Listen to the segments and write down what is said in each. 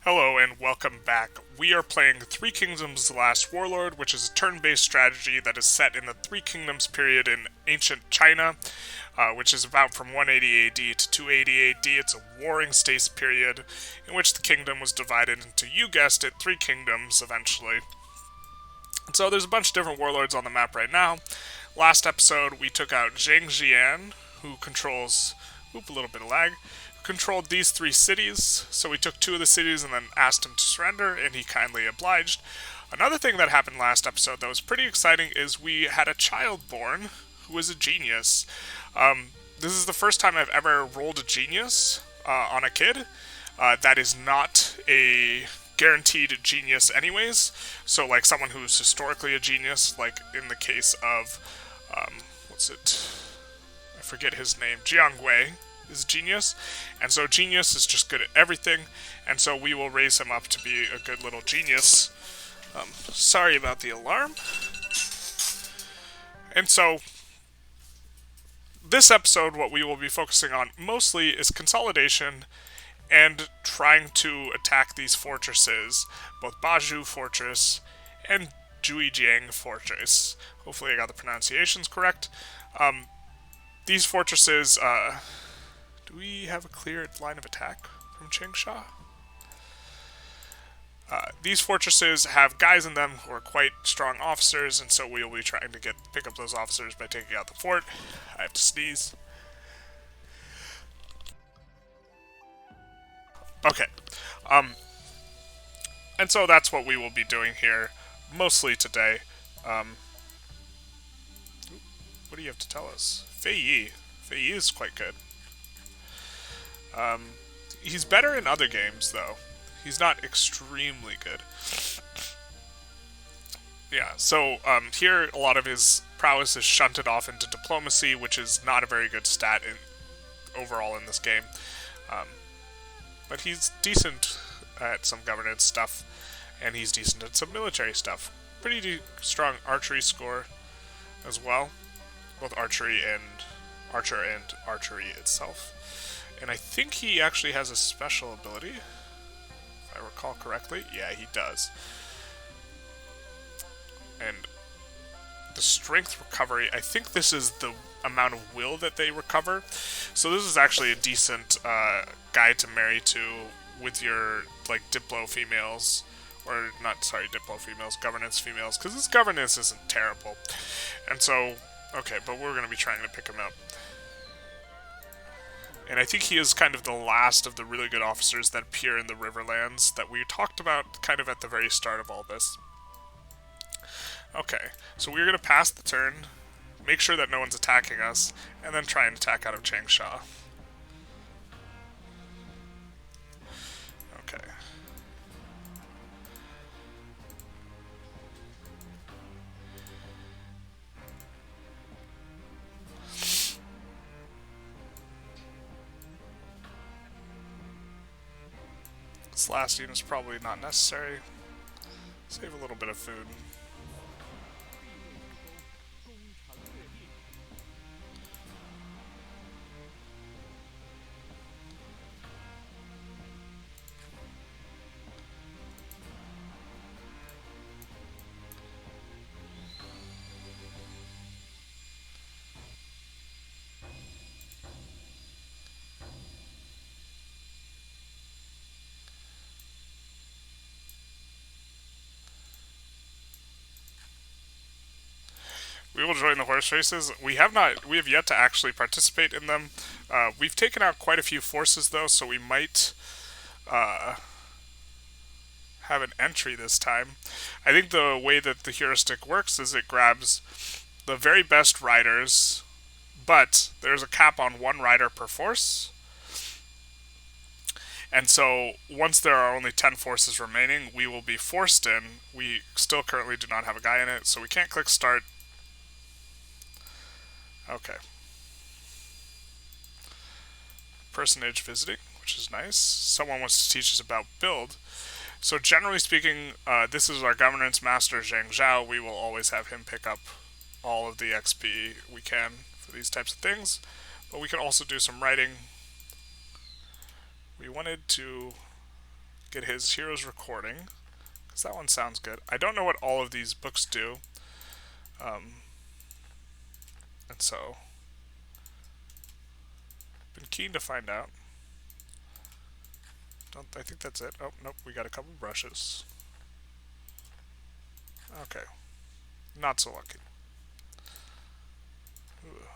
Hello and welcome back. We are playing Three Kingdoms: The Last Warlord, which is a turn-based strategy that is set in the Three Kingdoms period in ancient China, which is about from 180 AD to 280 AD. It's a warring states period in which the kingdom was divided into, you guessed it, three kingdoms eventually. And so there's a bunch of different warlords on the map right now. Last episode, we took out Zhang Jian, who controls... Oop, a little bit of lag. Controlled these three cities, so we took two of the cities and then asked him to surrender, and he kindly obliged. Another thing that happened last episode that was pretty exciting is we had a child born who was a genius. This is the first time I've ever rolled a genius on a kid. That is not a guaranteed genius anyways, so like someone who's historically a genius, like in the case of, what's it? I forget his name, Jiang Wei is genius, and so genius is just good at everything, and so we will raise him up to be a good little genius. Sorry about the alarm. And so this episode, what we will be focusing on mostly is consolidation and trying to attack these fortresses, both Baju Fortress and Zhuge Fortress. Hopefully I got the pronunciations correct. These fortresses, do we have a clear line of attack from Changsha? These fortresses have guys in them who are quite strong officers, and so we will be trying to pick up those officers by taking out the fort. I have to sneeze. Okay. And so that's what we will be doing here, mostly today. What do you have to tell us? Fei Yi. Fei Yi is quite good. He's better in other games, though. He's not extremely good. Yeah, so here a lot of his prowess is shunted off into diplomacy, which is not a very good stat overall in this game. But he's decent at some governance stuff, and he's decent at some military stuff. Pretty strong archery score as well, both archery and archery itself. And I think he actually has a special ability, if I recall correctly. Yeah, he does. And the strength recovery, I think this is the amount of will that they recover. So this is actually a decent guy to marry to with your, like, Diplo females. Or, not, sorry, Diplo females, governance females. Because this governance isn't terrible. And so, okay, but we're going to be trying to pick him up. And I think he is kind of the last of the really good officers that appear in the Riverlands that we talked about kind of at the very start of all this. Okay, so we're going to pass the turn, make sure that no one's attacking us, and then try and attack out of Changsha. Okay. This last unit is probably not necessary. Save a little bit of food. We will join the horse races. We have yet to actually participate in them. We've taken out quite a few forces though, so we might have an entry this time. I think the way that the heuristic works is it grabs the very best riders, but there's a cap on one rider per force. And so once there are only 10 forces remaining, we will be forced in. We still currently do not have a guy in it, so we can't click start. Okay. Personage visiting, which is nice. Someone wants to teach us about build. So generally speaking, this is our governance master, Zhang Zhao. We will always have him pick up all of the XP we can for these types of things. But we can also do some writing. We wanted to get his heroes recording, because that one sounds good. I don't know what all of these books do, and so been keen to find out. I think that's it. Oh, nope, we got a couple brushes. Okay. Not so lucky. Ugh.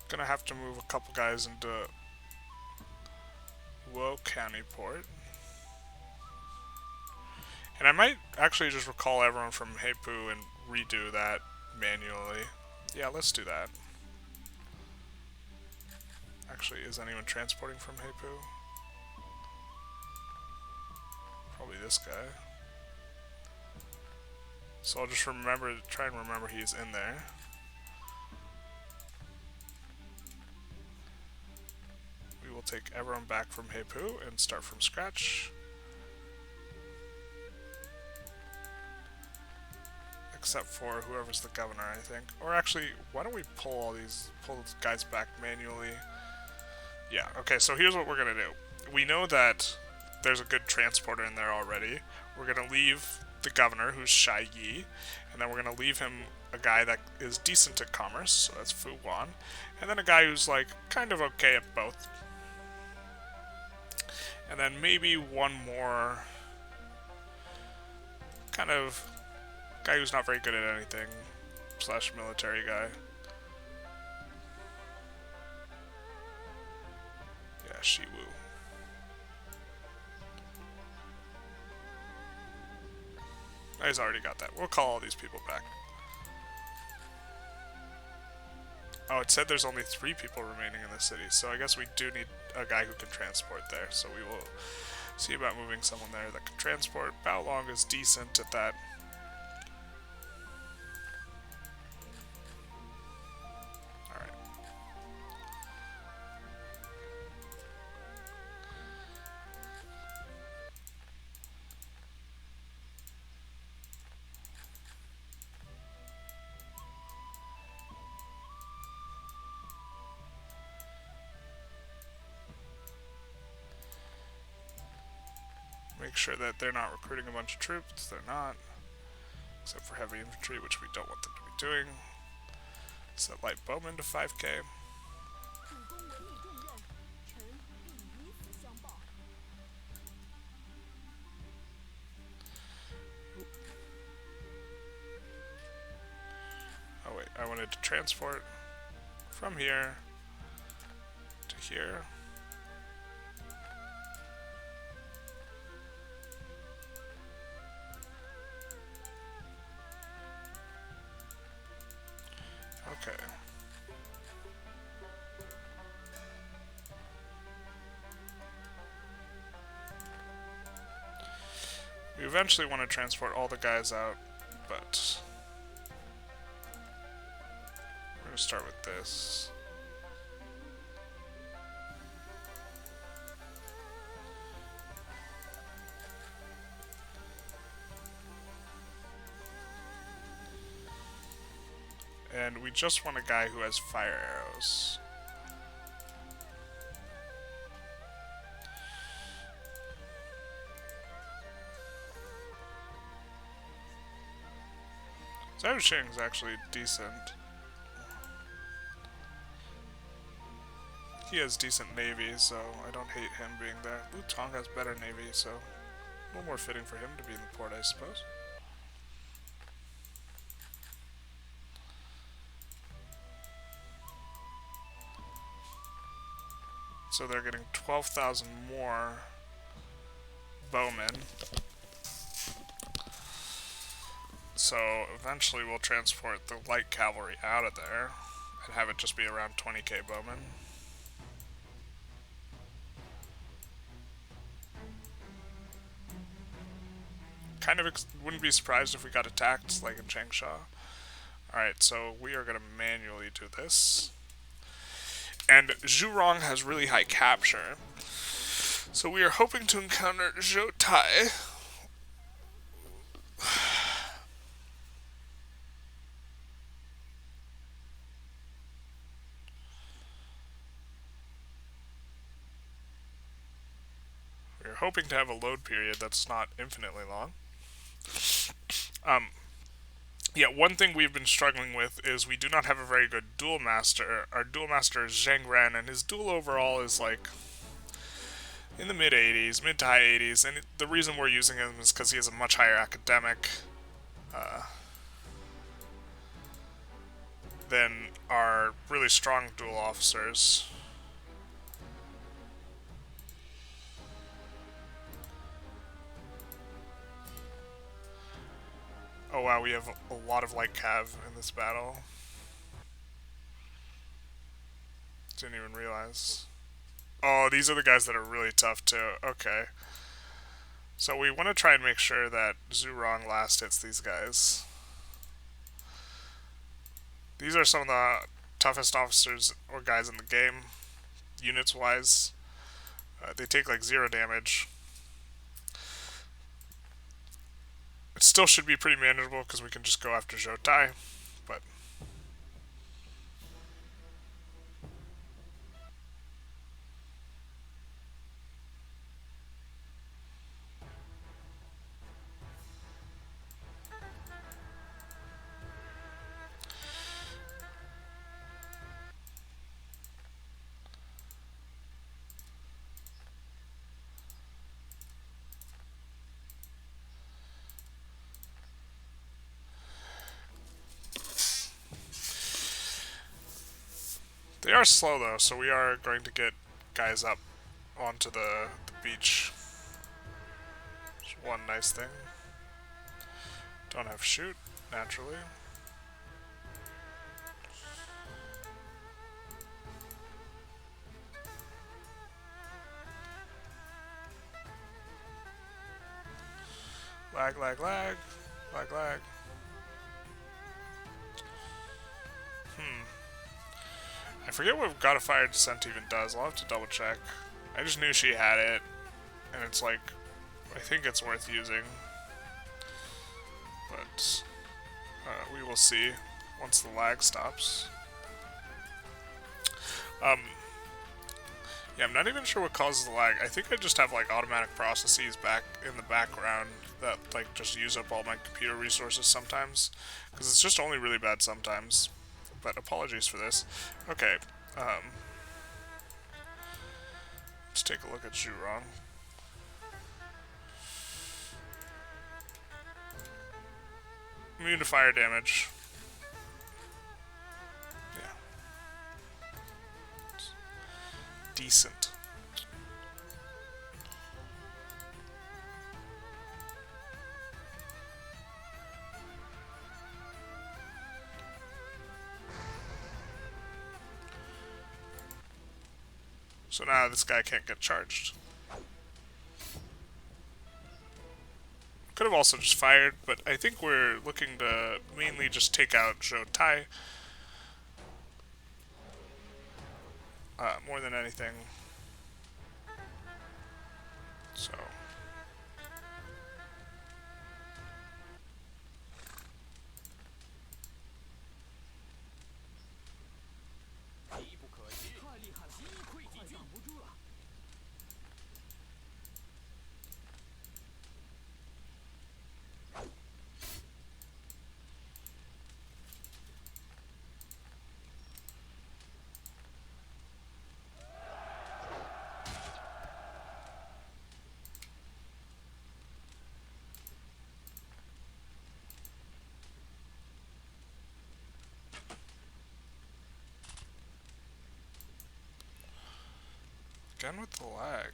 Gonna have to move a couple guys into Wo County Port. And I might actually just recall everyone from Heipu and redo that manually. Yeah, let's do that. Actually, is anyone transporting from Heipu? Probably this guy. So I'll just try and remember he's in there. We will take everyone back from Heipu and start from scratch. Except for whoever's the governor, I think. Or actually, why don't we pull these guys back manually? Yeah, okay, so here's what we're gonna do. We know that there's a good transporter in there already. We're gonna leave the governor, who's Shai Yi, and then we're gonna leave him a guy that is decent at commerce, so that's Fu Wan, and then a guy who's like kind of okay at both. And then maybe one more kind of guy who's not very good at anything, / military guy. Yeah, Shiwu. He's already got that. We'll call all these people back. Oh, it said there's only 3 people remaining in the city, so I guess we do need a guy who can transport there. So we will see about moving someone there that can transport. Bao Long is decent at that. Alright. Make sure that they're not recruiting a bunch of troops. They're not. Except for heavy infantry, which we don't want them to be doing. Set light bowmen to 5k. Oh wait, I wanted to transport from here to here. Okay. We eventually want to transport all the guys out, but we're going to start with this. And we just want a guy who has fire arrows. Zhou Xing's actually decent. He has decent navy, so I don't hate him being there. Liu Zhang has better navy, so a little more fitting for him to be in the port, I suppose. So they're getting 12,000 more bowmen. So eventually we'll transport the light cavalry out of there and have it just be around 20k bowmen. Kind of wouldn't be surprised if we got attacked like in Changsha. Alright, so we are going to manually do this. And Zhuge has really high capture. So we are hoping to encounter Zhuge. We're hoping to have a load period that's not infinitely long. Yeah, one thing we've been struggling with is we do not have a very good duel master. Our duel master is Zhang Ren, and his duel overall is like in the mid 80s, mid to high 80s, and the reason we're using him is because he has a much higher academic than our really strong duel officers. Oh wow, we have a lot of light cav in this battle. Didn't even realize. Oh, these are the guys that are really tough too. Okay. So we want to try and make sure that Zhuge last hits these guys. These are some of the toughest officers or guys in the game, units-wise. They take like 0 damage. It still should be pretty manageable because we can just go after Zhuge, but... They are slow though, so we are going to get guys up onto the beach. Just one nice thing. Don't have shoot, naturally. Lag, lag, lag. Lag, lag. I forget what God of Fire Descent even does. I'll have to double check. I just knew she had it, and it's like, I think it's worth using. But we will see once the lag stops. Yeah, I'm not even sure what causes the lag. I think I just have like automatic processes back in the background that like just use up all my computer resources sometimes, because it's just only really bad sometimes. But apologies for this. Okay, let's take a look at Zhuge. Immune to fire damage. Yeah. Decent. So now this guy can't get charged. Could have also just fired, but I think we're looking to mainly just take out Zhuge more than anything. So... Again with the lag.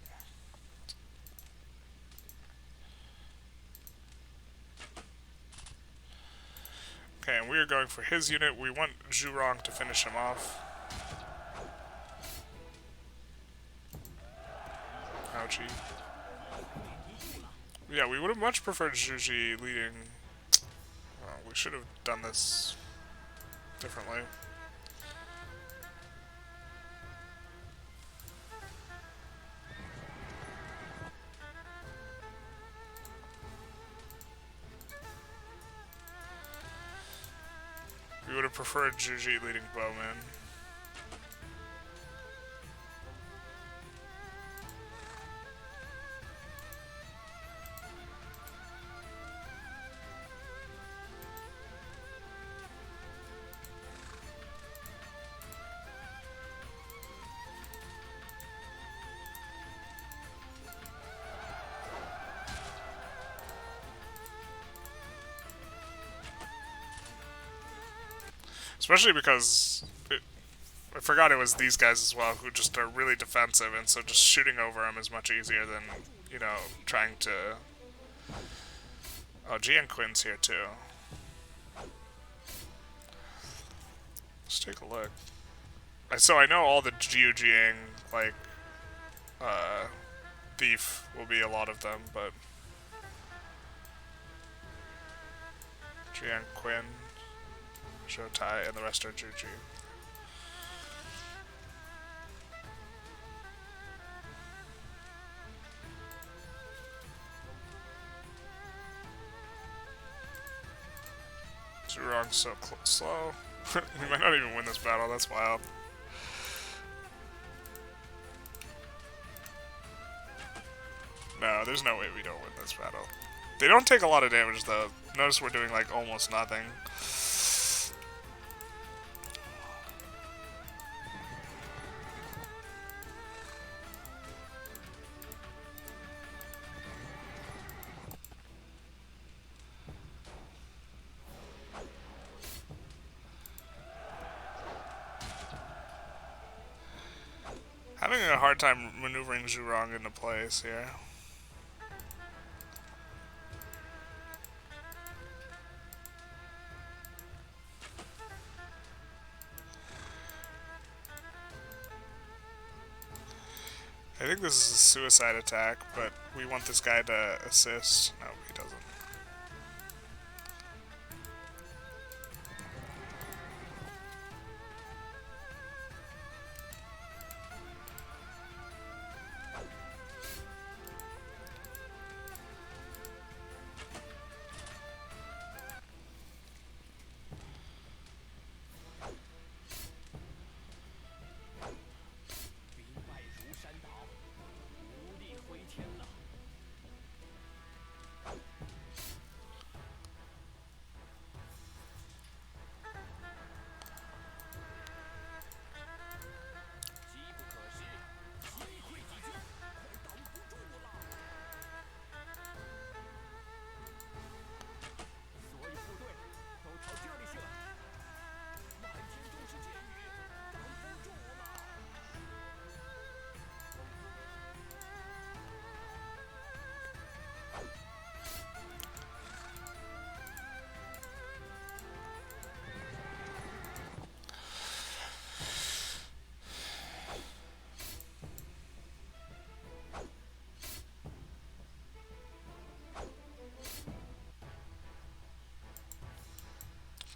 Okay, and we are going for his unit. We want Zhuge to finish him off. Ouchie. Yeah, we would have much preferred Zhuge leading. Well, we should have done this differently. prefer Zhuge leading bowman. Especially because I forgot it was these guys as well who just are really defensive, and so just shooting over them is much easier than, you know, trying to... Oh, Jian Quinn's here too. Let's take a look. So I know all the Jiang, like, thief will be a lot of them, but... Jian Quinn, Shotai, and the rest are Zhuge. Zhurong's so slow. We might not even win this battle, that's wild. No, there's no way we don't win this battle. They don't take a lot of damage though. Notice we're doing like almost nothing. Having a hard time maneuvering Zhurong into place here. I think this is a suicide attack, but we want this guy to assist. No, he doesn't.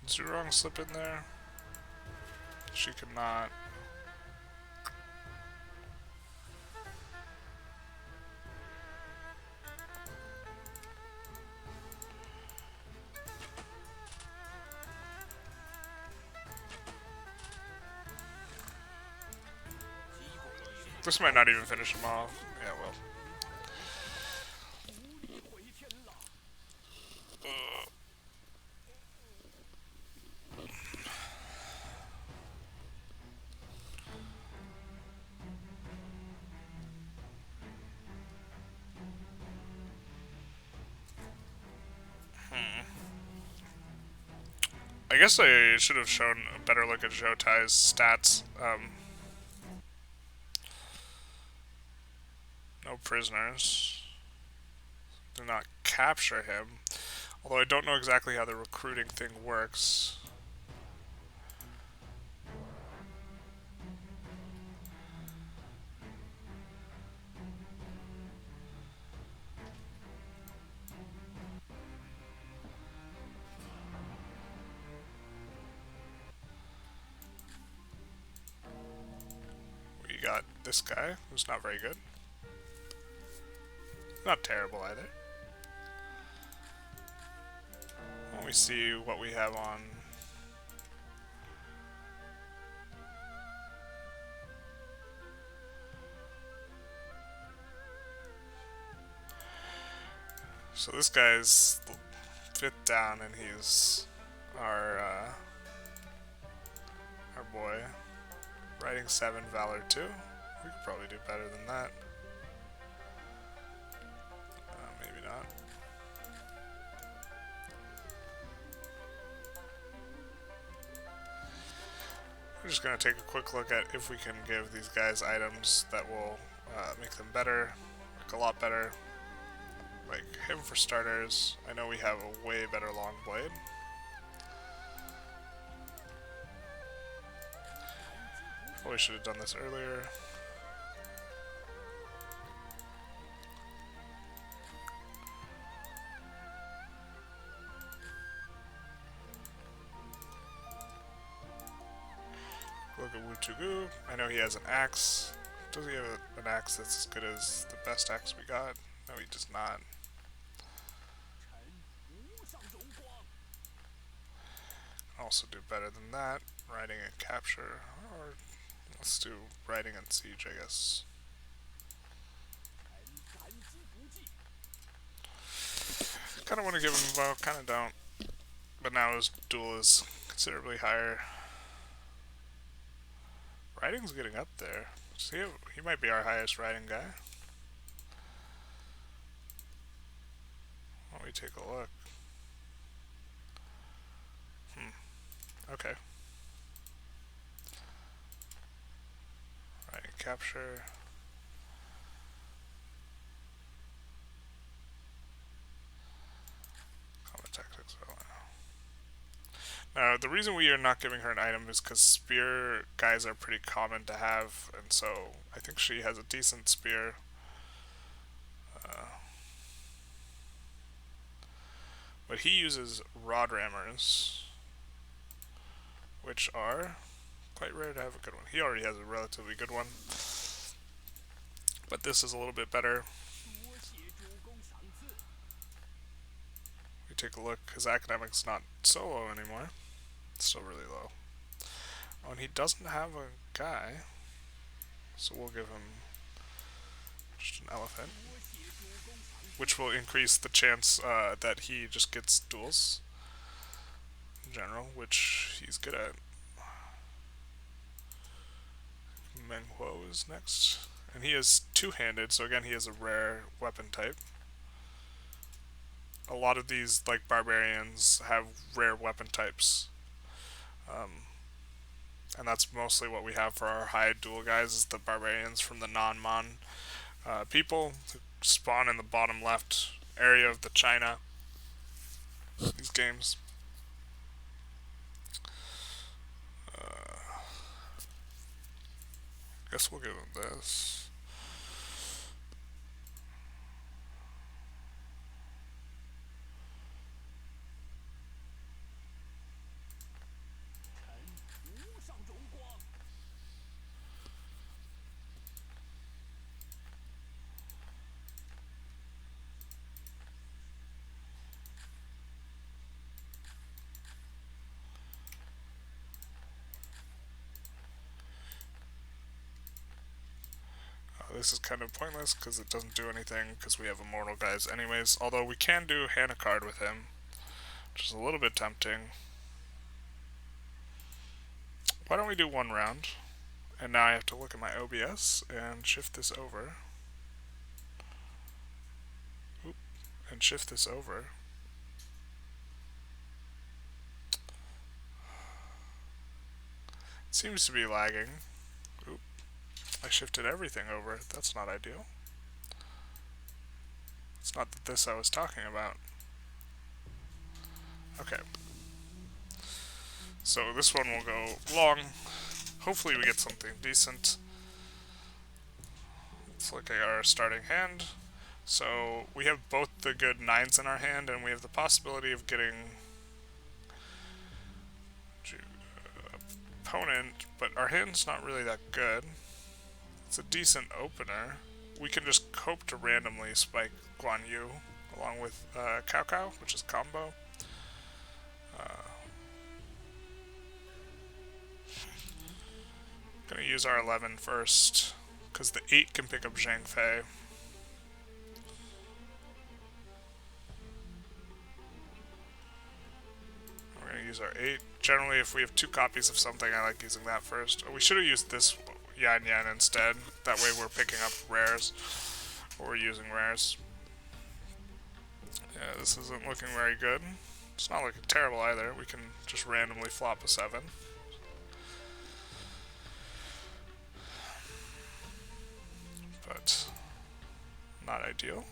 Zhurong slip in there? She could not. This might not even finish him off. Yeah, well. I guess I should have shown a better look at Zhotai's stats. No prisoners. Do not capture him. Although I don't know exactly how the recruiting thing works. We got this guy, who's not very good. Not terrible either. Let me see what we have on So this guy's 5th down, and he's our boy. Writing 7, Valor 2. We could probably do better than that. Maybe not. We're just going to take a quick look at if we can give these guys items that will make them better, like a lot better. Like him for starters. I know we have a way better long blade. Probably should have done this earlier. Look at Wu Tugu. I know he has an axe. Does he have an axe that's as good as the best axe we got? No, he does not. Also do better than that. Riding and capture. Or let's do riding and siege, I guess. Kind of want to give him a vow, kind of don't. But now his duel is considerably higher. Riding's getting up there. See, he might be our highest riding guy. Why don't we take a look? Okay. Riding capture. Combat tactics. Oh, now, the reason we are not giving her an item is because spear guys are pretty common to have, and so I think she has a decent spear. But he uses rod rammers, which are quite rare to have a good one. He already has a relatively good one, but this is a little bit better. We take a look. His academic's not so low anymore. It's still really low. Oh, and he doesn't have a guy, so we'll give him just an elephant, which will increase the chance that he just gets duels in general, which he's good at. Meng Huo is next, and he is two-handed, so again he has a rare weapon type. A lot of these, like barbarians, have rare weapon types, and that's mostly what we have for our high duel guys, is the barbarians from the non-Mon people who spawn in the bottom left area of the China, these games. I guess we'll give him this. This is kind of pointless because it doesn't do anything because we have immortal guys anyways, although we can do Hannah card with him, which is a little bit tempting. Why don't we do one round? And now I have to look at my OBS and shift this over. Oop, and shift this over. It seems to be lagging. Oop, I shifted everything over. That's not ideal. It's not this I was talking about. Okay. So this one will go long. Hopefully we get something decent. Let's look at our starting hand. So we have both the good 9s in our hand, and we have the possibility of getting opponent, but our hand's not really that good. It's a decent opener. We can just hope to randomly spike Guan Yu along with Cao Cao, which is combo. Gonna use our 11 first, because the 8 can pick up Zhang Fei. we're going to use our 8. Generally, if we have 2 copies of something, I like using that first. Oh, we should have used this Yan Yan instead. That way we're picking up rares. Or we're using rares. Yeah, this isn't looking very good. It's not looking terrible either. We can just randomly flop a 7. But not ideal.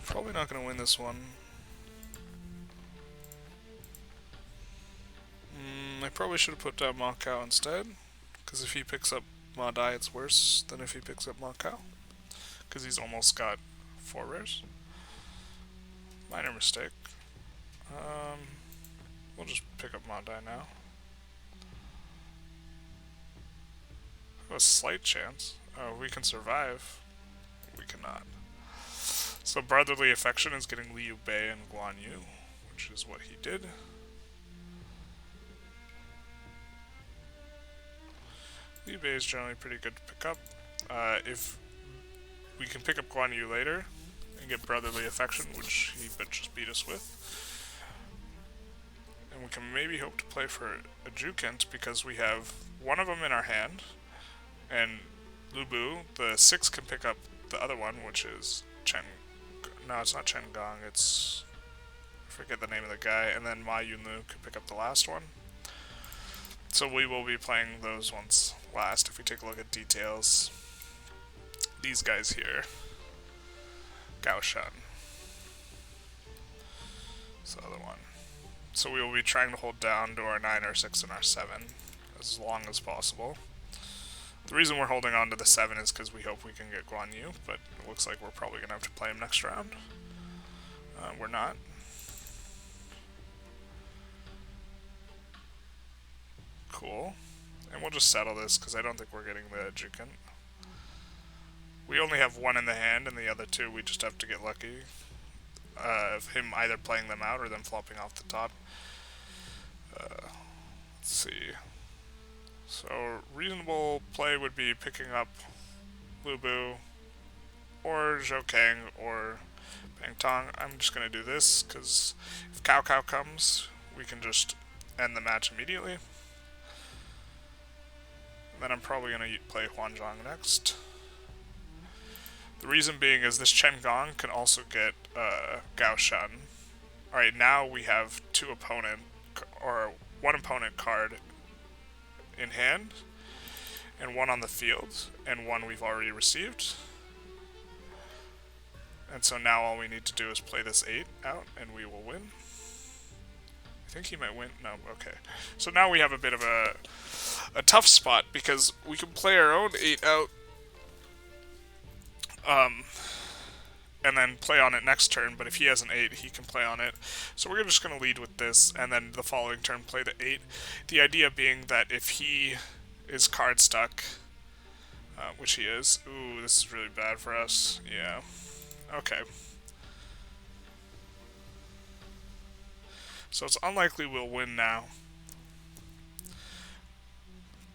Probably not going to win this one. I probably should have put down Ma Kao instead, because if he picks up Ma Dai, it's worse than if he picks up Ma Kao, because he's almost got 4 rares. Minor mistake. We'll just pick up Ma Dai now. A slight chance. Oh, we can survive. We cannot. So Brotherly Affection is getting Liu Bei and Guan Yu, which is what he did. Liu Bei is generally pretty good to pick up. If we can pick up Guan Yu later and get Brotherly Affection, which he just beat us with. And we can maybe hope to play for a Zhuge because we have one of them in our hand. And Lu Bu, the 6 can pick up the other one, which is Chen. No, it's not Chen Gong, it's... I forget the name of the guy. And then Ma Yunlu can pick up the last one. So we will be playing those ones last if we take a look at details. These guys here. Gao Shan. It's the other one. So we will be trying to hold down to our 9, our 6, and our 7 as long as possible. The reason we're holding on to the 7 is because we hope we can get Guan Yu, but it looks like we're probably going to have to play him next round. We're not. Cool. And we'll just settle this because I don't think we're getting the Zhuge. We only have 1 in the hand, and the other 2 we just have to get lucky. Of him either playing them out or them flopping off the top. Let's see. So, reasonable play would be picking up Lu Bu, or Zhou Kang, or Bang Tong. I'm just going to do this, because if Cao Cao comes, we can just end the match immediately. And then I'm probably going to play Huanzhong next. The reason being is this Chen Gong can also get Gao Shan. Alright, now we have 2 opponent, or 1 opponent card in hand, and 1 on the field, and 1 we've already received. And so now all we need to do is play this 8 out, and we will win. I think he might win. No, okay. So now we have a bit of a tough spot, because we can play our own 8 out, and then play on it next turn, but if he has an 8, he can play on it. So we're just going to lead with this, and then the following turn play the 8. The idea being that if he is card stuck, which he is, ooh, this is really bad for us, yeah, okay. So it's unlikely we'll win now.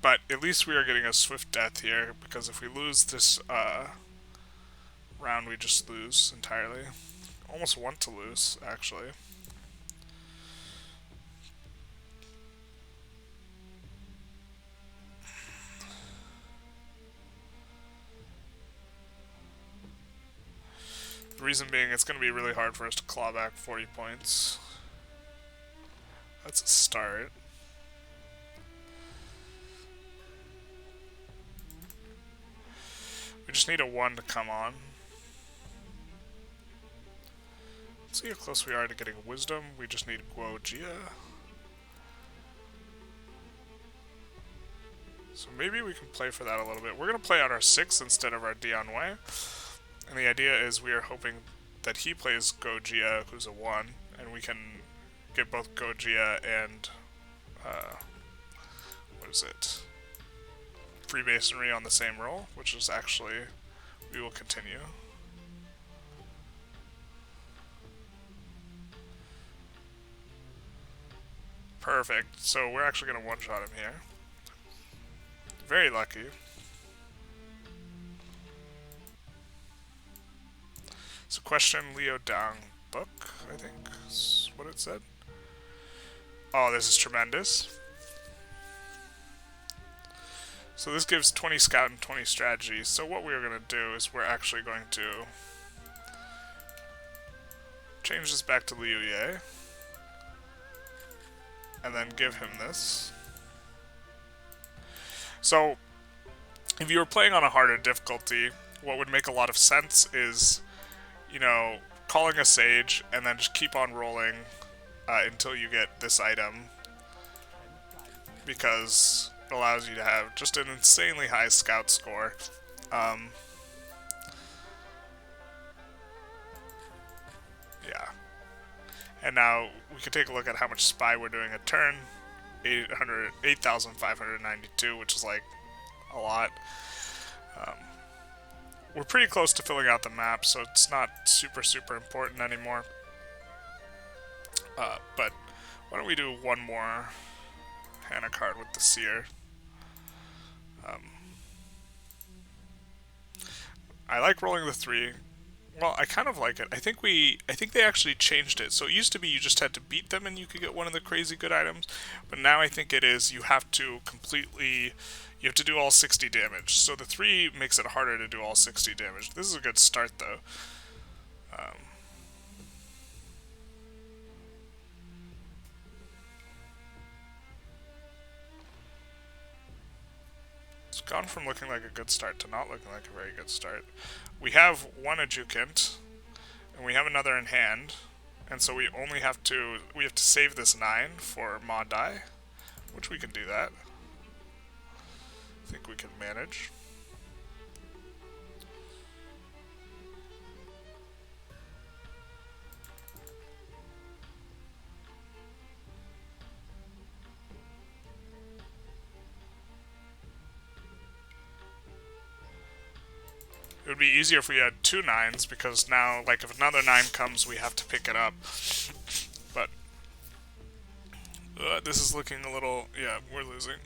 But at least we are getting a swift death here, because if we lose this, round we just lose entirely. Almost want to lose, actually. The reason being it's going to be really hard for us to claw back 40 points. That's a start. We just need a 1 to come on. Let's see how close we are to getting Wisdom. We just need Guo Jia. So maybe we can play for that a little bit. We're going to play out our 6 instead of our Dian Wei. And the idea is we are hoping that he plays Guo Jia, who's a 1, and we can get both Guo Jia and, what is it? Freemasonry on the same roll, which is actually, we will continue. Perfect. So we're actually going to one-shot him here. Very lucky. So question Liu Zhang book, I think is what it said. Oh, this is tremendous. So this gives 20 scout and 20 strategy. So what we're going to do is we're actually going to change this back to Liu Ye. And then give him this. So if you were playing on a harder difficulty, what would make a lot of sense is, you know, calling a sage and then just keep on rolling until you get this item. Because it allows you to have just an insanely high scout score. Yeah. And now we can take a look at how much spy we're doing a turn. 8,592, which is like a lot. We're pretty close to filling out the map, so it's not super important anymore. But why don't we do one more Hannah card with the Seer? I like rolling the 3. Well, I kind of like it. I think they actually changed it. So it used to be you just had to beat them and you could get one of the crazy good items, but now I think it is you have to do all 60 damage. So the 3 makes it harder to do all 60 damage. This is a good start though. It's gone from looking like a good start to not looking like a very good start. We have one adjuvant, and we have another in hand, and so we have to save this 9 for mod die, which we can do that. I think we can manage. It would be easier if we had 2 9s, because now, like, if another 9 comes, we have to pick it up. But this is looking a little... Yeah, we're losing.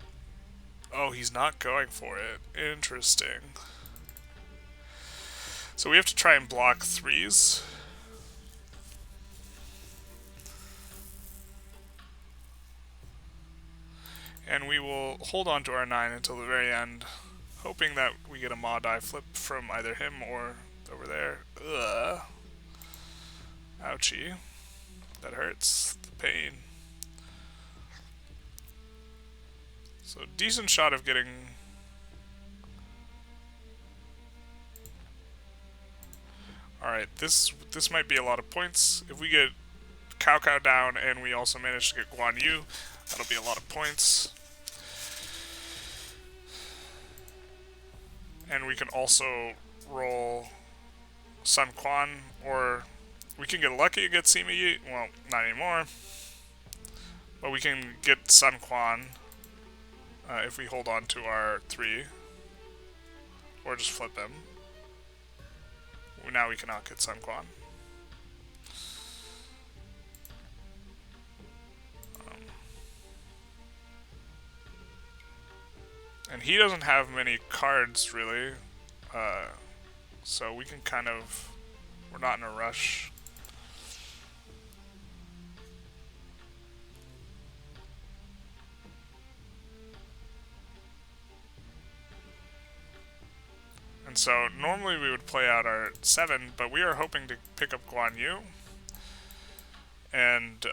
Oh, he's not going for it. Interesting. So we have to try and block 3s. And we will hold on to our 9 until the very end, hoping that we get a mod die flip from either him or over there. Ugh. Ouchie. That hurts. The pain. So decent shot of getting... Alright, this might be a lot of points. If we get Cao Cao down and we also manage to get Guan Yu, that'll be a lot of points. And we can also roll Sun Quan, or we can get lucky and get Sima Yi. Well, not anymore. But we can get Sun Quan if we hold on to our 3. Or just flip him. Now we cannot get Sun Quan. And he doesn't have many cards, really. So we can kind of... We're not in a rush. And so normally we would play out our 7, but we are hoping to pick up Guan Yu. And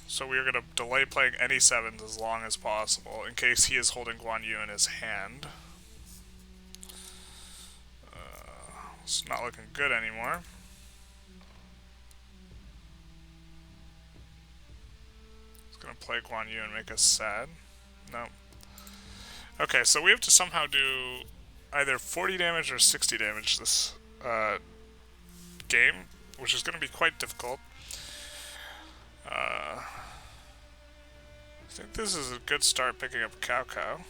so we are going to delay playing any 7s as long as possible, in case he is holding Guan Yu in his hand. It's not looking good anymore. It's going to play Guan Yu and make us sad. No. Okay, so we have to somehow do either 40 damage or 60 damage this game, which is going to be quite difficult. I think this is a good start picking up Cao Cao.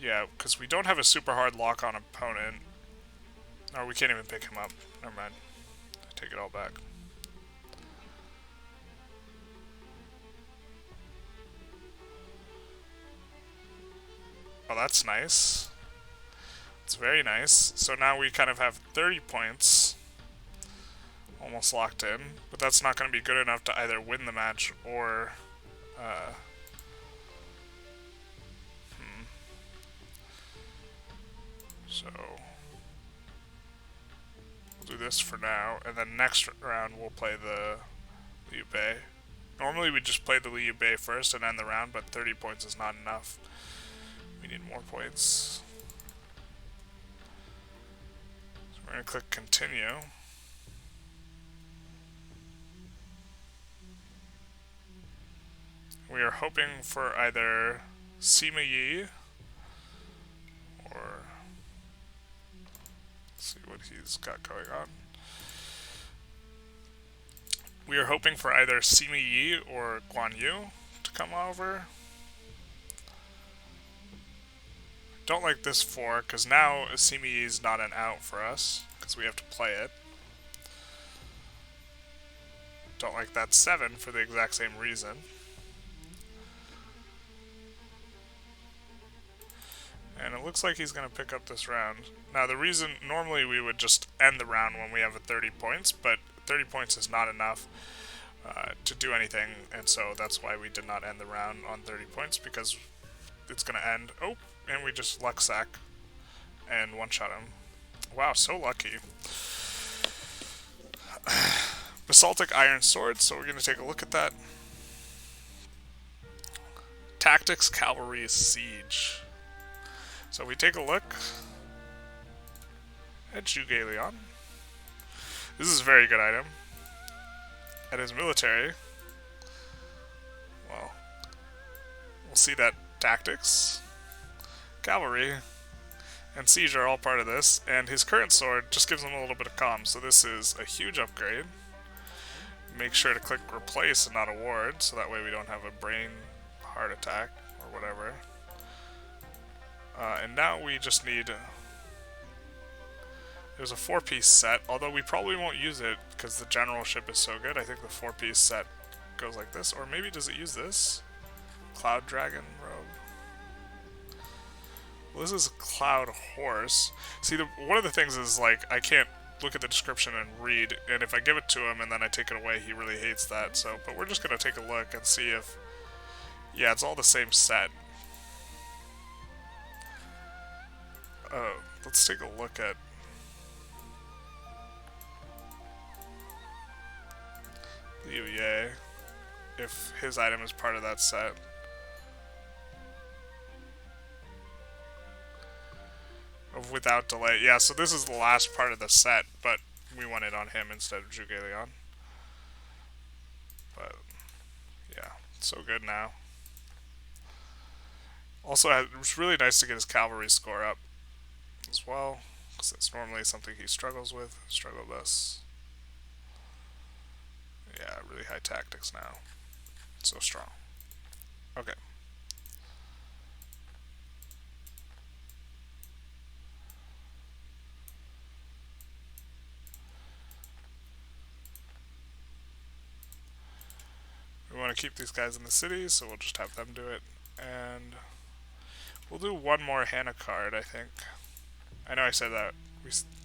Yeah, because we don't have a super hard lock on opponent. Or we can't even pick him up. Never mind. I take it all back. Oh, that's nice. It's very nice. So now we kind of have 30 points almost locked in, but that's not going to be good enough to either win the match or so we'll do this for now, and then next round we'll play the Liu Bei. Normally we just play the Liu Bei first and end the round, but 30 points is not enough. We need more points. So we're going to click continue. We are hoping for either Sima Yi or let's see what he's got going on. We are hoping for either Sima Yi or Guan Yu to come over. Don't like this 4 because now Sima Yi is not an out for us because we have to play it. Don't like that 7 for the exact same reason. And it looks like he's going to pick up this round. Now the reason, normally we would just end the round when we have a 30 points, but 30 points is not enough to do anything, and so that's why we did not end the round on 30 points, because it's going to end. Oh, and we just luck sack and one-shot him. Wow, so lucky. Basaltic Iron Sword, so we're going to take a look at that. Tactics, Cavalry, Siege. So we take a look at Zhuge Liang. This is a very good item. At his military, well, we'll see that tactics, cavalry, and siege are all part of this, and his current sword just gives him a little bit of calm, so this is a huge upgrade. Make sure to click replace and not award, so that way we don't have a brain heart attack or whatever. And now we just need... There's a 4-piece set, although we probably won't use it because the generalship is so good. I think the 4-piece set goes like this, or maybe does it use this? Cloud Dragon robe. Well, this is Cloud Horse. See, one of the things is, like, I can't look at the description and read, and if I give it to him and then I take it away, he really hates that. So, but we're just gonna take a look and see if, yeah, it's all the same set. Let's take a look at Liu Ye, if his item is part of that set. Without delay. Yeah, so this is the last part of the set, but we want it on him instead of Zhuge Liang. But, yeah, so good now. Also, it's really nice to get his cavalry score up as well, because that's normally something he struggles with. Struggle less. Yeah, really high tactics now. So strong. Okay. We want to keep these guys in the city, so we'll just have them do it. And we'll do one more Hannah card, I think. I know I said that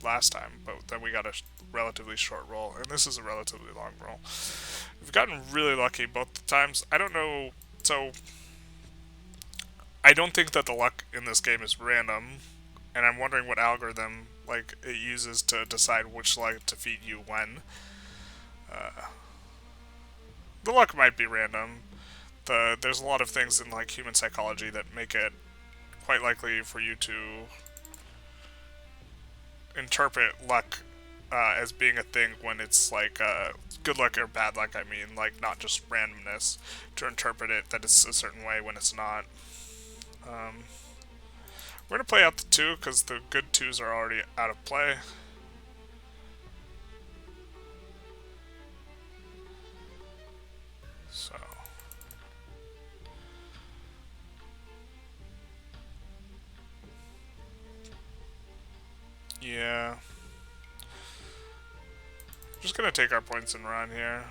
last time, but then we got a relatively short roll, and this is a relatively long roll. We've gotten really lucky both the times. I don't know, so I don't think that the luck in this game is random, and I'm wondering what algorithm like it uses to decide which luck to feed you when. The luck might be random. There's a lot of things in like human psychology that make it quite likely for you to interpret luck as being a thing when it's like good luck or bad luck, I mean, like not just randomness, to interpret it that it's a certain way when it's not. We're going to play out the 2 because the good 2s are already out of play. So yeah. Just gonna take our points and run here.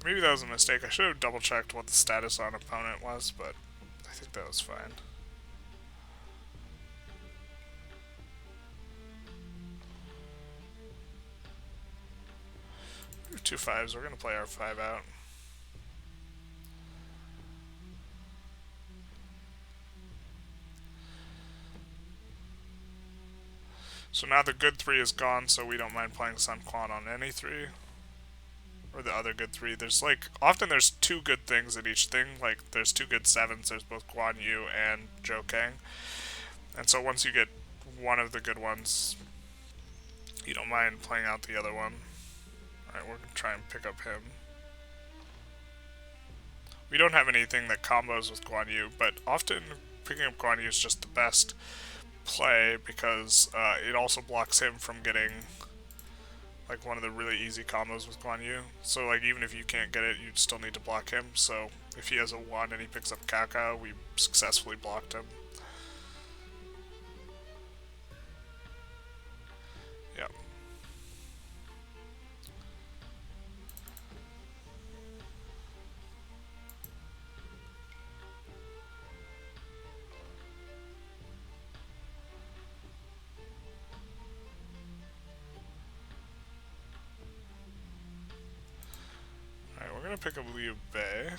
I maybe that was a mistake. I should have double checked what the status on opponent was, but I think that was fine. We have 2 5s. We're going to play our 5 out. So now the good 3 is gone, so we don't mind playing Sun Quan on any 3. Or the other good 3. There's like, often there's 2 good things in each thing. Like, there's 2 good 7s. There's both Guan Yu and Zhuge. And so once you get one of the good ones, you don't mind playing out the other one. Alright, we're going to try and pick up him. We don't have anything that combos with Guan Yu, but often picking up Guan Yu is just the best play because it also blocks him from getting like one of the really easy combos with Guan Yu. So like even if you can't get it, you still need to block him. So if he has a 1 and he picks up Cao, we successfully blocked him. Yep. Alright, we're gonna pick up Liu Bei.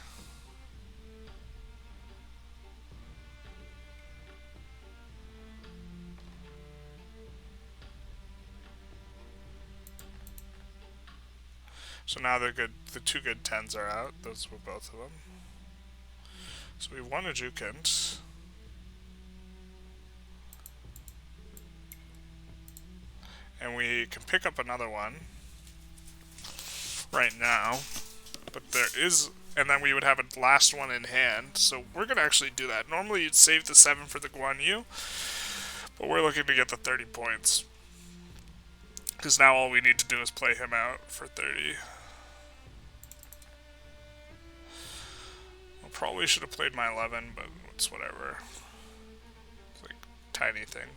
So now the 2 good 10s are out. Those were both of them. So we won a Jukent. And we can pick up another one right now. But there is, and then we would have a last one in hand. So we're going to actually do that. Normally you'd save the 7 for the Guan Yu. But we're looking to get the 30 points. Because now all we need to do is play him out for 30. Probably should have played my 11, but it's whatever. It's like tiny thing.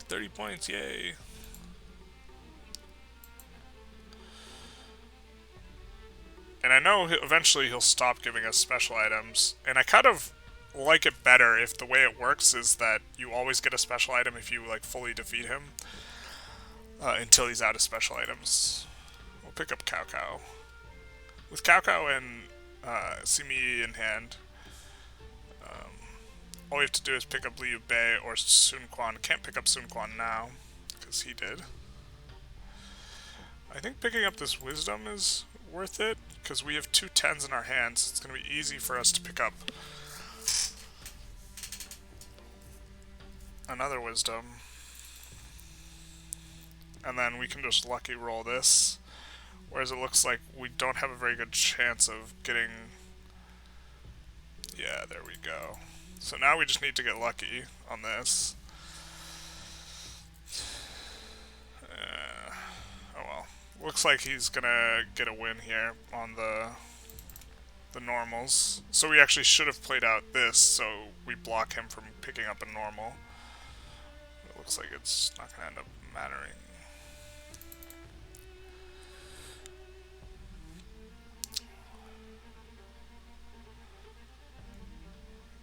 30 points, yay! And I know eventually he'll stop giving us special items, and I kind of like it better if the way it works is that you always get a special item if you like fully defeat him until he's out of special items. We'll pick up Cao. With Cao and Simi in hand, all we have to do is pick up Liu Bei or Sun Quan. Can't pick up Sun Quan now, because he did. I think picking up this Wisdom is worth it, because we have 2 10s in our hands. It's going to be easy for us to pick up another Wisdom. And then we can just lucky roll this. Whereas it looks like we don't have a very good chance of getting... Yeah, there we go. So now we just need to get lucky on this. Oh well. Looks like he's gonna get a win here on the normals. So we actually should have played out this, so we block him from picking up a normal. It looks like it's not gonna end up mattering.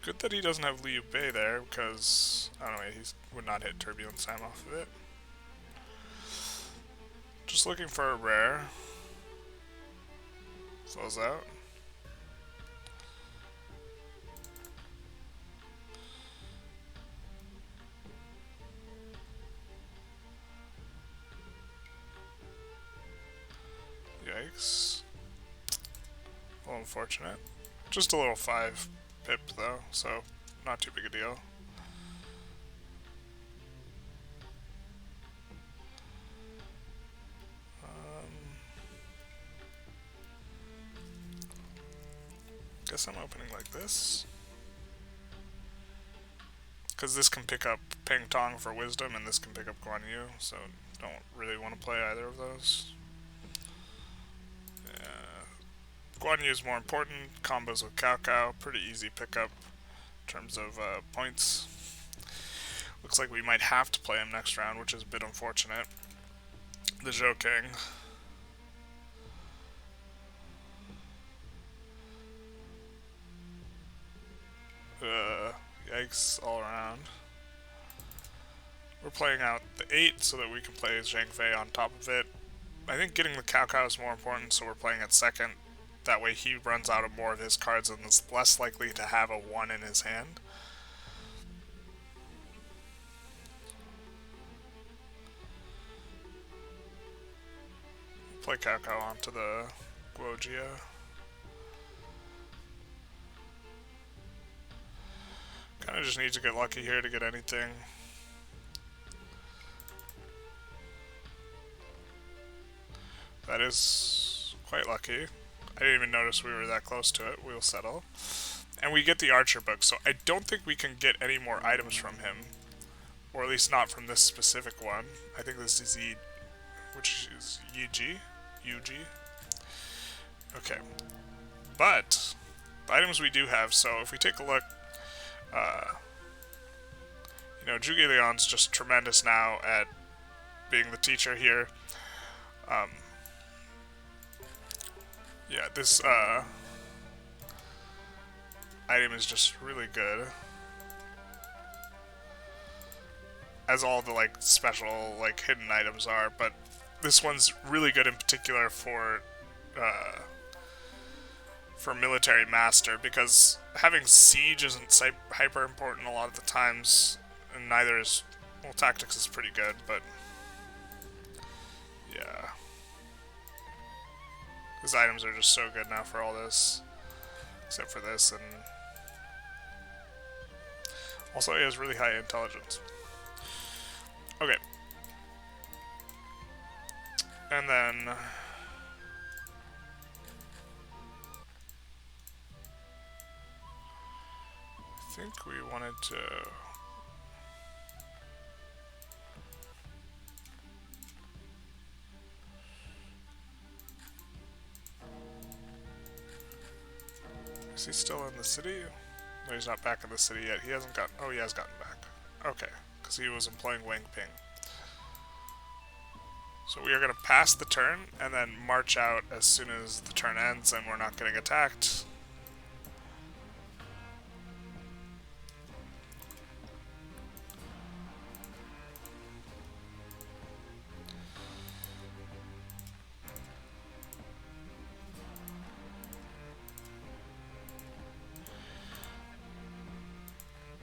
Good that he doesn't have Liu Bei there, because, I don't know, he would not hit Turbulence Time off of it. Just looking for a rare. Close out. Yikes. A little unfortunate. Just a little 5 pip though, so not too big a deal. Guess I'm opening like this. Because this can pick up Peng Tong for Wisdom, and this can pick up Guan Yu, so don't really want to play either of those. Guan Yu is more important. Combos with Cao, pretty easy pickup in terms of points. Looks like we might have to play him next round, which is a bit unfortunate. The Zhuge. Yikes all around. We're playing out the 8 so that we can play Zhang Fei on top of it. I think getting the Cao Cao is more important, so we're playing it second. That way he runs out of more of his cards and is less likely to have a 1 in his hand. Play Cao Cao onto the Guojia. Kinda just need to get lucky here to get anything. That is quite lucky. I didn't even notice we were that close to it. We'll settle. And we get the Archer book, so I don't think we can get any more items from him. Or at least not from this specific one. I think this is which is Yuji. Okay. But the items we do have, so if we take a look, you know, Zhuge Liang's just tremendous now at being the teacher here. Yeah, this item is just really good. As all the like special like hidden items are, but this one's really good in particular for military master, because having siege isn't hyper important a lot of the times, and neither is, well, tactics is pretty good, but yeah. These items are just so good now for all this, except for this, and also he has really high intelligence. Okay. And then I think we wanted to is he still in the city? No, he's not back in the city yet. He hasn't gotten... Oh, he has gotten back. Okay, because he was employing Wang Ping. So we are going to pass the turn and then march out as soon as the turn ends and we're not getting attacked.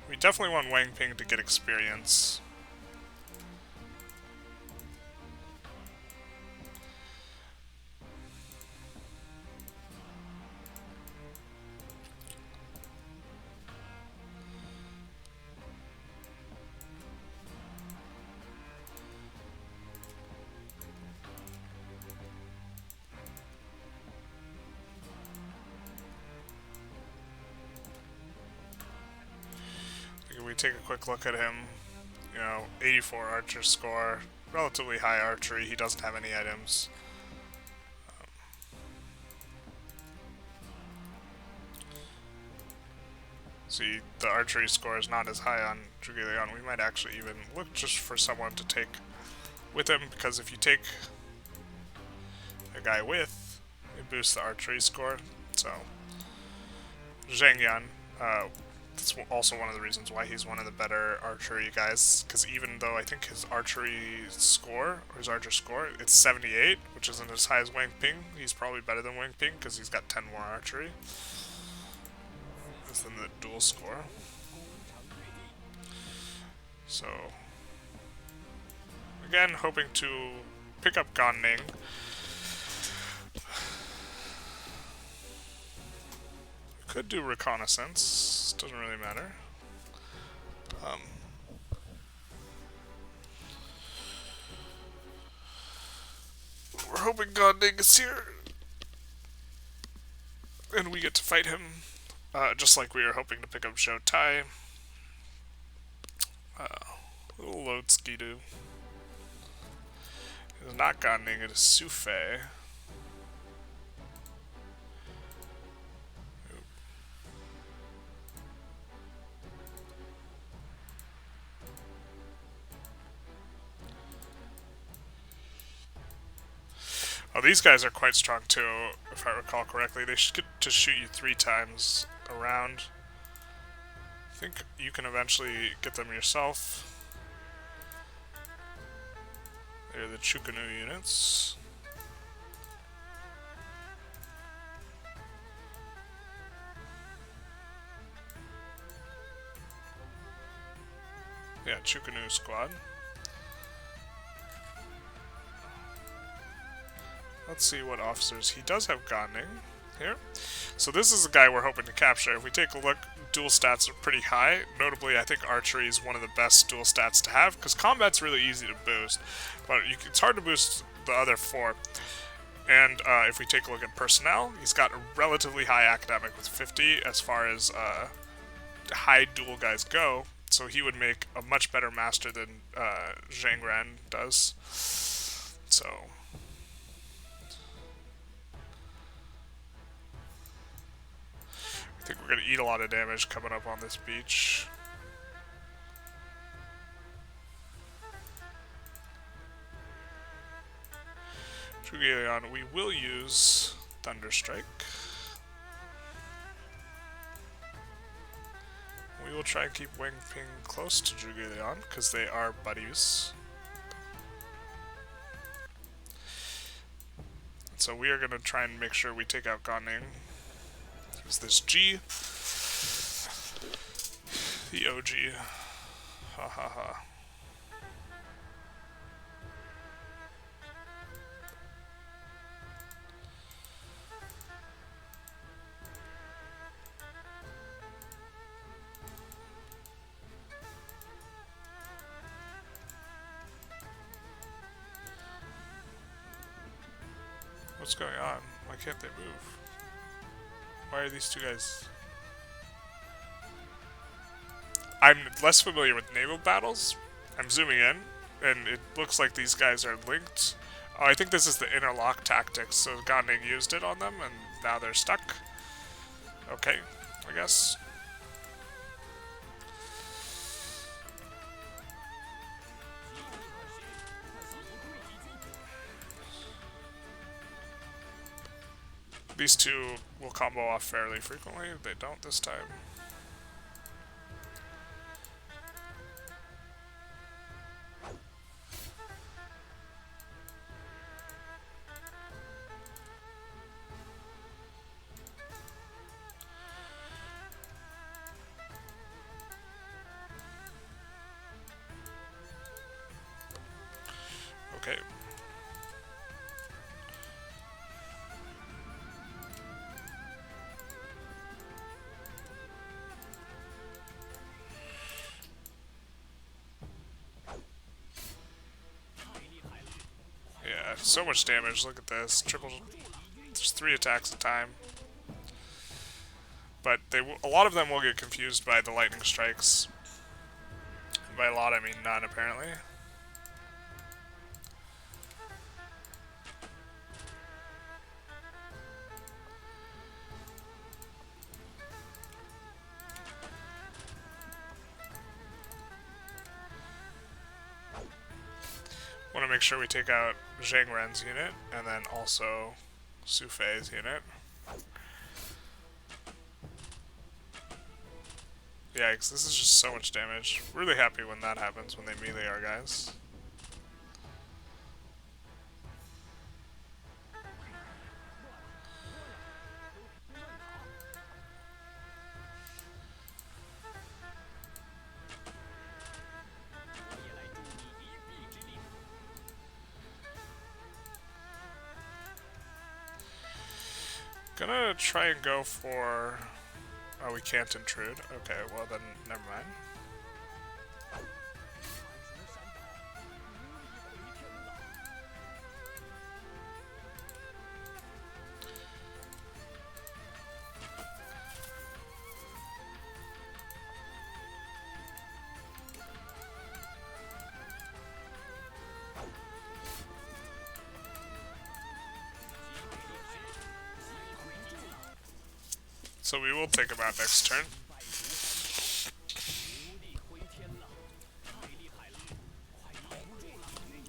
We definitely want Wang Ping to get experience. We take a quick look at him, you know, 84 archer score, relatively high archery, he doesn't have any items. See, the archery score is not as high on Zhuge Liang. We might actually even look just for someone to take with him, because if you take a guy with, it boosts the archery score. So, Zhang Yan, that's also one of the reasons why he's one of the better archery guys, because even though I think his archery score, or his archer score, it's 78, which isn't as high as Wang Ping, he's probably better than Wang Ping, because he's got 10 more archery than the dual score. So, again, hoping to pick up Kongming. Could do reconnaissance, doesn't really matter. We're hoping Kongming is here, and we get to fight him, just like we were hoping to pick up Zhou Tai. Little load skidoo. It is not Kongming, it is Su Fei. Oh, these guys are quite strong too, if I recall correctly. They should get to shoot you 3 times around. think you can eventually get them yourself. They're the Chukunu units. Yeah, Chukunu squad. Let's see what officers. He does have Ganning here. So this is the guy we're hoping to capture. If we take a look, dual stats are pretty high. Notably, I think archery is one of the best dual stats to have, because combat's really easy to boost, but it's hard to boost the other 4. And if we take a look at personnel, he's got a relatively high academic with 50 as far as high dual guys go, so he would make a much better master than Zhang Ran does. So I think we're going to eat a lot of damage coming up on this beach. Zhuge Liang, we will use Thunderstrike. We will try and keep Wang Ping close to Zhuge Liang, because they are buddies. So we are going to try and make sure we take out Ganning. Use this G. The OG. Ha ha ha. What's going on? Why can't they move? Why are these two guys... I'm less familiar with naval battles. I'm zooming in, and it looks like these guys are linked. Oh, I think this is the interlock tactics, so Ganning used it on them, and now they're stuck. Okay, I guess. These two will combo off fairly frequently. They don't this time. Okay. Yeah, so much damage. Look at this. Triple. There's 3 attacks a time. But a lot of them will get confused by the lightning strikes. And by a lot, I mean none, apparently. Want to make sure we take out Zhang Ren's unit, and then also Su Fei's unit. Yikes, this is just so much damage. Really happy when that happens, when they melee our guys. Gonna try and go for... Oh, we can't intrude. Okay, well then, never mind. So we will take him out next turn.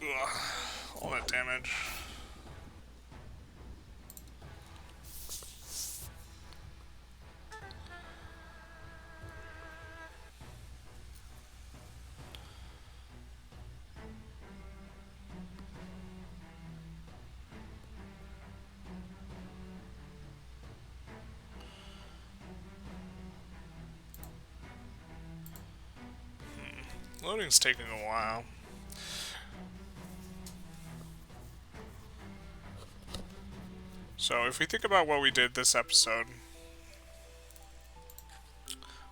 Ugh, all that damage. Loading's taking a while. So if we think about what we did this episode,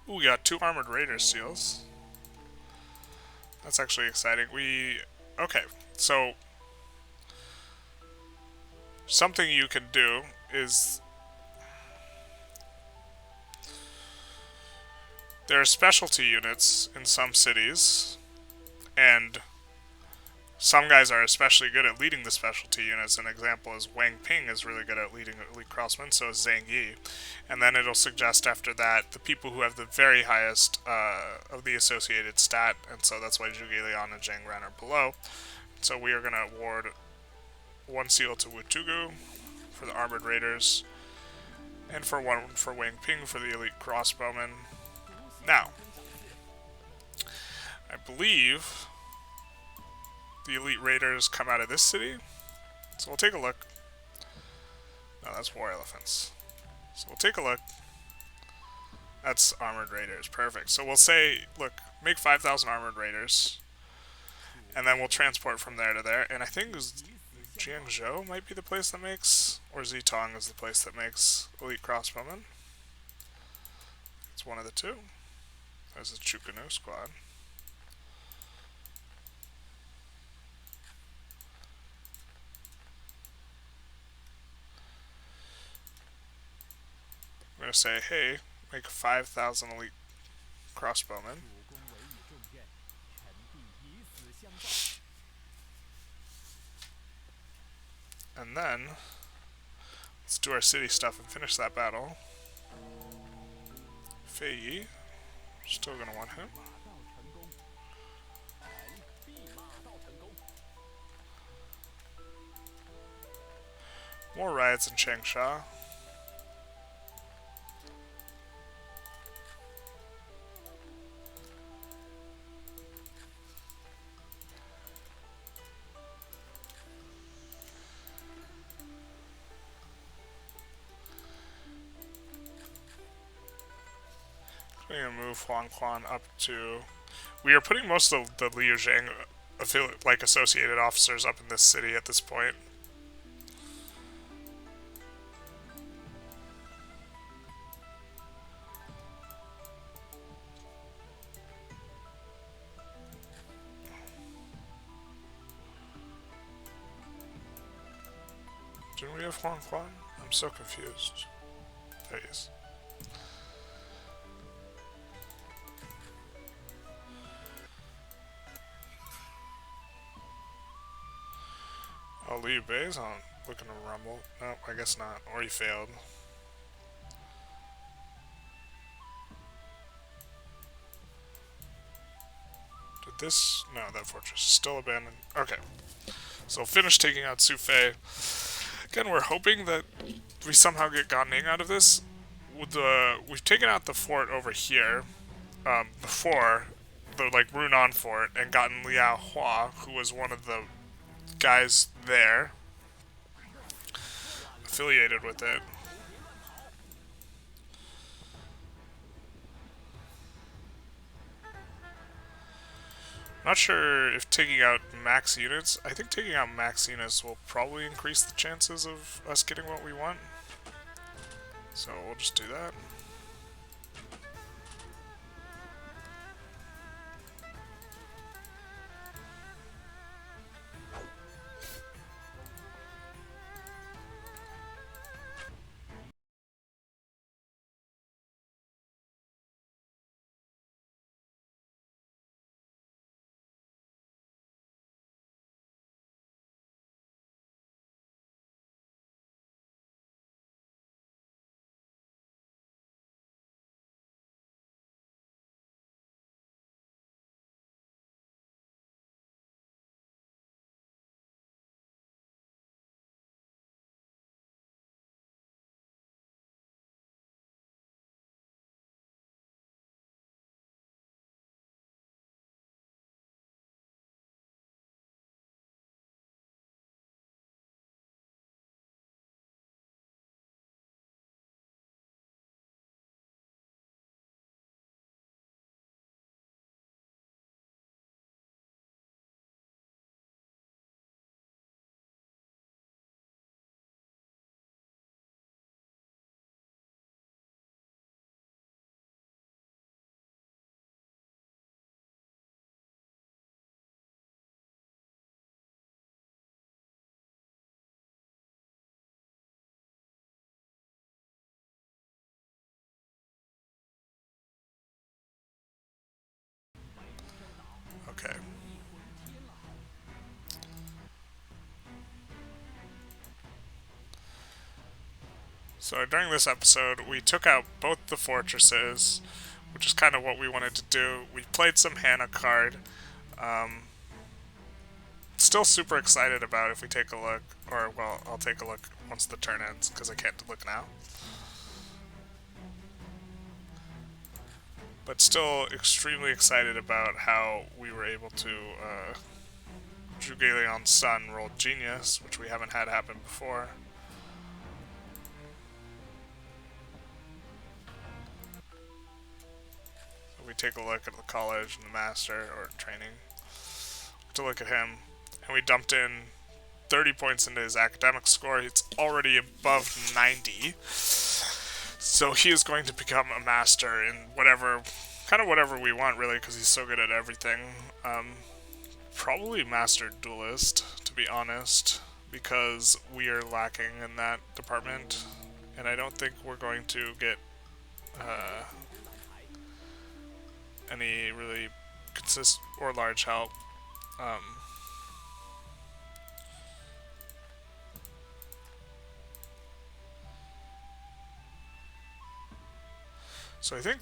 ooh, we got 2 Armored Raider seals. That's actually exciting. Okay, so something you can do is there are specialty units in some cities, and some guys are especially good at leading the specialty units. An example is Wang Ping is really good at leading elite crossmen, so is Zhang Yi. And then it'll suggest after that the people who have the very highest of the associated stat, and so that's why Zhuge Liang and Zhang Ren are below. So we are going to award 1 seal to Wu Tugu for the Armored Raiders, and for 1 for Wang Ping for the elite crossbowmen. Now, I believe the elite raiders come out of this city, so we'll take a look. No, that's war elephants. So we'll take a look. That's armored raiders, perfect. So we'll say, look, make 5,000 armored raiders, and then we'll transport from there to there. And I think Jiangzhou might be the place that makes, or Zitong is the place that makes elite crossbowmen. It's one of the two. There's the Chukanu squad. I'm going to say, hey, make 5,000 elite crossbowmen. And then, let's do our city stuff and finish that battle. Fei Yi, still going to want him. More riots in Changsha. We're going to move Huang Quan up to... We are putting most of the Liu Zhang associated officers up in this city at this point. Didn't we have Huang Quan? I'm so confused. There he is. Oh, Liu Bei's on looking to rumble. No, I guess not. Or he failed. Did this... No, that fortress is still abandoned. Okay. So finish taking out Su Fei. Again, we're hoping that we somehow get Gan Ning out of this. We've taken out the fort over here before, the Runan fort, and gotten Liao Hua, who was one of the guys there, affiliated with it. Not sure if taking out max units. I think taking out max units will probably increase the chances of us getting what we want. So we'll just do that. So during this episode, we took out both the fortresses, which is kind of what we wanted to do. We played some Hannah card. Still super excited about if we take a look, or well, I'll take a look once the turn ends, because I can't look now. But still extremely excited about how we were able to Zhuge Liang's son rolled Genius, which we haven't had happen before. So we take a look at the college and the master, or training, to look at him, and we dumped in 30 points into his academic score. It's already above 90. So he is going to become a master in whatever, kind of whatever we want, really, because he's so good at everything. Probably master duelist, to be honest, because we are lacking in that department, and I don't think we're going to get any really consistent or large help. So I think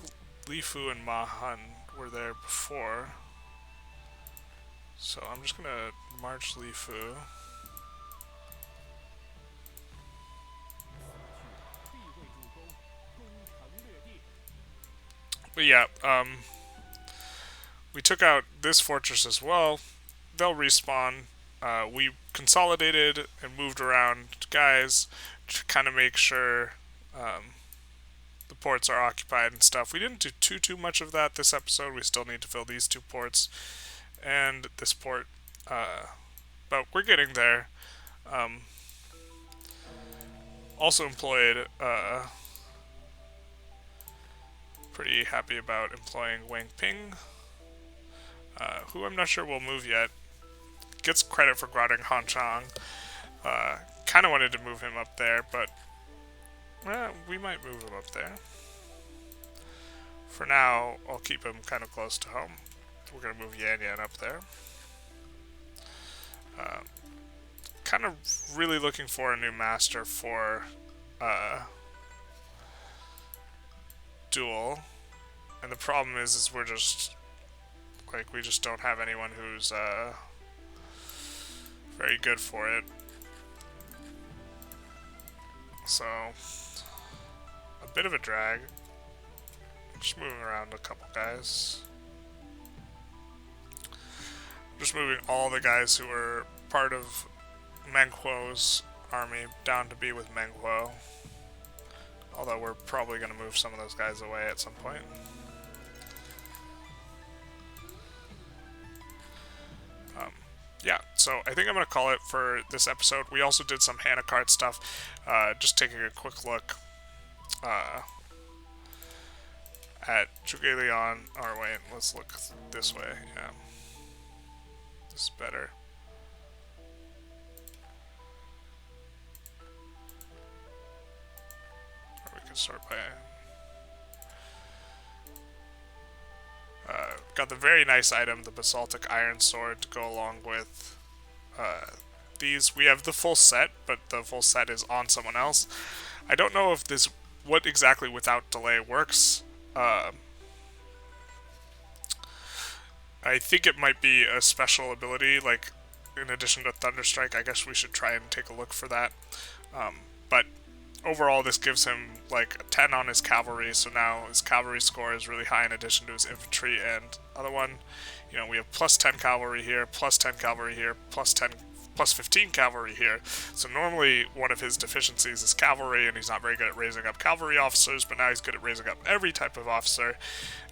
Li Fu and Ma Han were there before. So I'm just gonna march Li Fu. But yeah, we took out this fortress as well. They'll respawn. We consolidated and moved around guys to kind of make sure the ports are occupied and stuff. We didn't do too much of that this episode. We still need to fill these 2 ports and this port, but we're getting there. Also employed, pretty happy about employing Wang Ping, who I'm not sure will move yet. Gets credit for grounding Han Chang. Kind of wanted to move him up there, but we might move him up there. For now, I'll keep him kind of close to home. We're going to move Yan Yan up there. Kind of really looking for a new master for duel. And the problem is we're just, like, we just don't have anyone who's very good for it. So, a bit of a drag. Just moving around a couple guys. Just moving all the guys who were part of Meng Huo's army down to be with Meng Huo. Although we're probably going to move some of those guys away at some point. Yeah, so I think I'm going to call it for this episode. We also did some Hannah card stuff. Just taking a quick look at Zhuge Liang. Or wait, let's look this way. Yeah, this is better. Or we can start by... got the very nice item, the Basaltic Iron Sword, to go along with these. We have the full set, but the full set is on someone else. I don't know if this, what exactly without delay works. I think it might be a special ability, like, in addition to Thunderstrike. I guess we should try and take a look for that. But overall, this gives him like a 10 on his cavalry, so now his cavalry score is really high in addition to his infantry and other one. You know, we have plus 10 cavalry here, plus 10 cavalry here, plus 15 cavalry here. So normally one of his deficiencies is cavalry, and he's not very good at raising up cavalry officers, but now he's good at raising up every type of officer,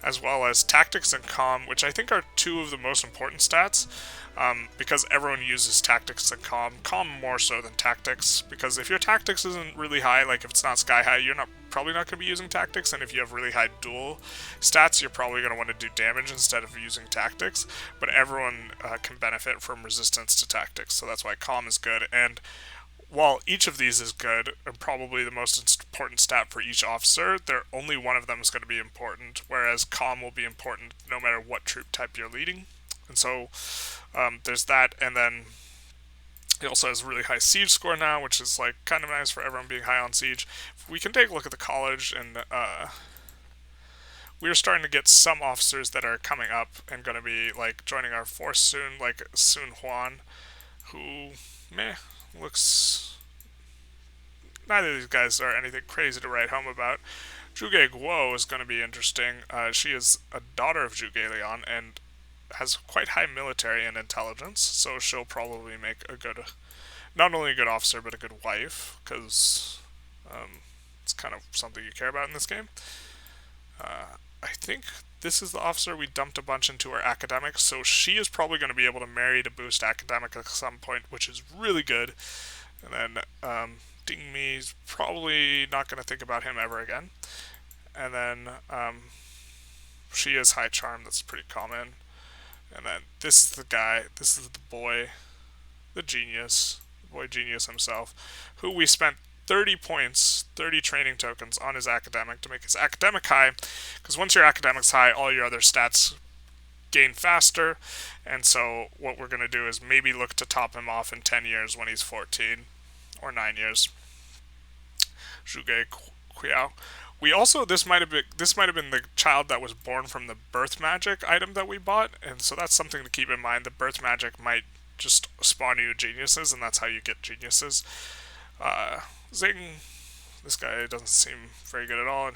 as well as tactics and comm, which I think are 2 of the most important stats. Because everyone uses tactics and comm more so than tactics, because if your tactics isn't really high, like if it's not sky high, you're probably not going to be using tactics, and if you have really high duel stats, you're probably going to want to do damage instead of using tactics, but everyone can benefit from resistance to tactics, so that's why comm is good. And while each of these is good, and probably the most important stat for each officer, only one of them is going to be important, whereas comm will be important no matter what troop type you're leading. And so there's that, and then He also has really high siege score now, which is like kind of nice for everyone being high on siege. We can take a look at the college, and we're starting to get some officers that are coming up and going to be like joining our force soon, like Sun Huan, who meh looks. Neither of these guys are anything crazy to write home about. Zhuge Guo is going to be interesting. She is a daughter of Zhuge Liang and has quite high military and intelligence, so she'll probably make a good, not only a good officer, but a good wife, because it's kind of something you care about in this game. I think this is the officer we dumped a bunch into our academic, so she is probably going to be able to marry to boost academic at some point, which is really good. And then Ding Mi's probably not going to think about him ever again. And then she is high charm, that's pretty common. And then this is the guy, this is the boy, the genius, the boy genius himself, who we spent 30 points, 30 training tokens on his academic to make his academic high. Because once your academic's high, all your other stats gain faster. And so what we're going to do is maybe look to top him off in 10 years when he's 14 or 9 years. Zhuge Qiao. We also this might have been the child that was born from the birth magic item that we bought, and so that's something to keep in mind. The birth magic might just spawn you geniuses, and that's how you get geniuses. Zing, this guy doesn't seem very good at all.